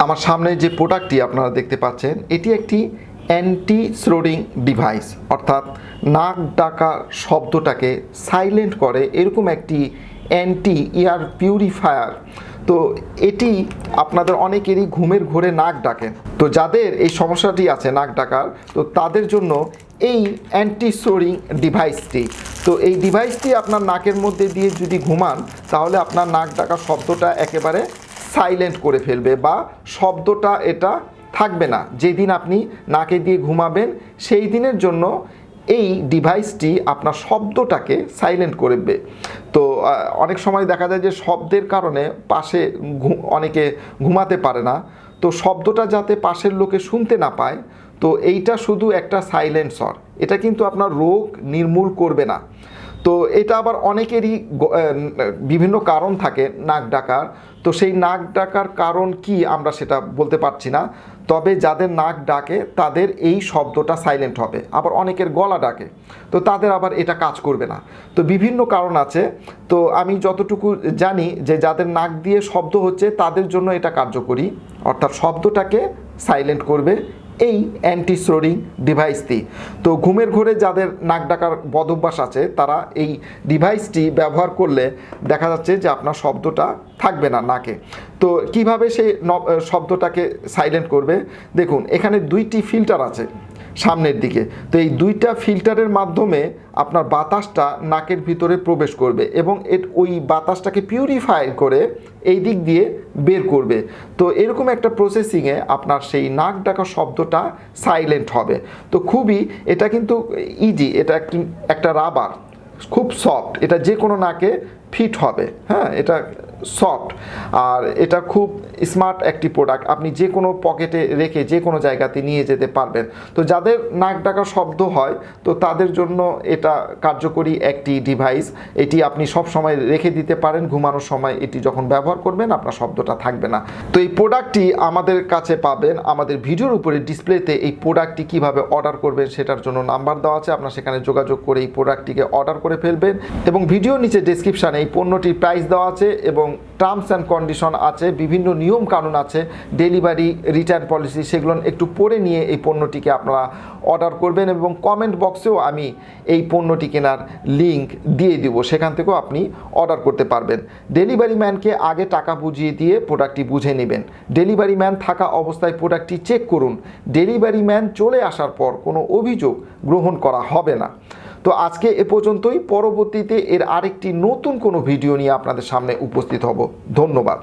আমার সামনে যে প্রোডাক্টটি আপনারা দেখতে পাচ্ছেন এটি একটি অ্যান্টি স্লোডিং ডিভাইস, অর্থাৎ নাক ডাকা শব্দটাকে সাইলেন্ট করে এরকম একটি অ্যান্টি ইয়ার পিউরিফায়ার। তো এটি আপনাদের অনেকেরই ঘুমের ঘোরে নাক ডাকেন, তো যাদের এই সমস্যাটি আছে নাক ডাকার, তো তাদের জন্য এই অ্যান্টি স্লোডিং ডিভাইসটি। তো এই ডিভাইসটি আপনার নাকের মধ্যে দিয়ে যদি ঘুমান তাহলে আপনার নাক ডাকা শব্দটা একেবারে সাইলেন্ট করে ফেলবে, বা শব্দটা এটা থাকবে না। যেদিন আপনি নাকে দিয়ে ঘুমাবেন সেই দিনের জন্য এই ডিভাইসটি আপনার শব্দটাকে সাইলেন্ট করবে। তো অনেক সময় দেখা যায় যে শব্দের কারণে পাশে অনেকে ঘুমাতে পারে না, তো শব্দটা যাতে পাশের লোকে শুনতে না পায়, তো এইটা শুধু একটা সাইলেন্সর, এটা কিন্তু আপনার রোগ নির্মূল করবে না। তো এটা আবার অনেকেরই বিভিন্ন কারণ থাকে নাক ডাকার, তো সেই নাক ডাকার কারণ কি আমরা সেটা বলতে পারছি না, তবে যাদের নাক ডাকে তাদের এই শব্দটা সাইলেন্ট হবে। আবার অনেকের গলা ডাকে, তো তাদের আবার এটা কাজ করবে না। তো বিভিন্ন কারণ আছে। তো আমি যতটুকু জানি যে যাদের নাক দিয়ে শব্দ হচ্ছে তাদের জন্য এটা কার্যকরী, অর্থাৎ শব্দটাকে সাইলেন্ট করবে এই অ্যান্টি স্লোডিং ডিভাইসটি। তো ঘুমের ঘোরে যাদের নাক ডাকার বদভ্যাস আছে তারা এই ডিভাইসটি ব্যবহার করলে দেখা যাচ্ছে যে আপনার শব্দটা থাকবে না নাকে। তো কিভাবে সেই শব্দটাকে সাইলেন্ট করবে, দেখুন এখানে দুইটি ফিল্টার আছে সামনের দিকে। তো এই দুইটা ফিল্টারের মাধ্যমে আপনার বাতাসটা নাকের ভিতরে প্রবেশ করবে এবং ওই বাতাসটাকে পিউরিফাই করে এই দিক দিয়ে বের করবে। তো এরকম একটা প্রসেসিংয়ে আপনার সেই নাক ডাকা শব্দটা সাইলেন্ট হবে। তো খুবই এটা কিন্তু ইজি, এটা একটা রাবার, খুব সফট, এটা যে কোনো নাকে ফিট হবে। হ্যাঁ, এটা সফট আর এটা খুব স্মার্ট একটি প্রোডাক্ট, আপনি যে কোনো পকেটে রেখে যে কোনো জায়গাতে নিয়ে যেতে পারবেন। তো যাদের নাক ডাকা শব্দ হয় তো তাদের জন্য এটা কার্যকরী একটি ডিভাইস। এটি আপনি সব সময় রেখে দিতে পারেন, ঘুমানোর সময় এটি যখন ব্যবহার করবেন আপনার শব্দটা থাকবে না। তো এই প্রোডাক্টটি আমাদের কাছে পাবেন আমাদের ভিডিওর উপরে ডিসপ্লেতে। এই প্রোডাক্টটি কিভাবে অর্ডার করবেন সেটার জন্য নাম্বার দেওয়া আছে, আপনার সেখানে যোগাযোগ করে এই প্রোডাক্টটিকে অর্ডার করে ফেলবেন। এবং ভিডিওর নিচে ডেসক্রিপশানে এই পণ্যটির প্রাইস দেওয়া আছে এবং টার্মস অ্যান্ড কন্ডিশন আছে, বিভিন্ন নিয়ম কানুন আছে, ডেলিভারি রিটার্ন পলিসি, সেগুলো একটু পড়ে নিয়ে এই পণ্যটিকে আপনারা অর্ডার করবেন। এবং কমেন্ট বক্সেও আমি এই পণ্যটি কেনার লিঙ্ক দিয়ে দিব, সেখান থেকেও আপনি অর্ডার করতে পারবেন। ডেলিভারি ম্যানকে আগে টাকা বুঝিয়ে দিয়ে প্রোডাক্টটি বুঝে নেবেন। ডেলিভারি ম্যান থাকা অবস্থায় প্রোডাক্টটি চেক করুন। ডেলিভারি ম্যান চলে আসার পর কোনো অভিযোগ গ্রহণ করা হবে না। তো আজকে এ পর্যন্তই, পরবর্তীতে এর আরেকটি নতুন কোনো ভিডিও নিয়ে আপনাদের সামনে উপস্থিত হব। ধন্যবাদ।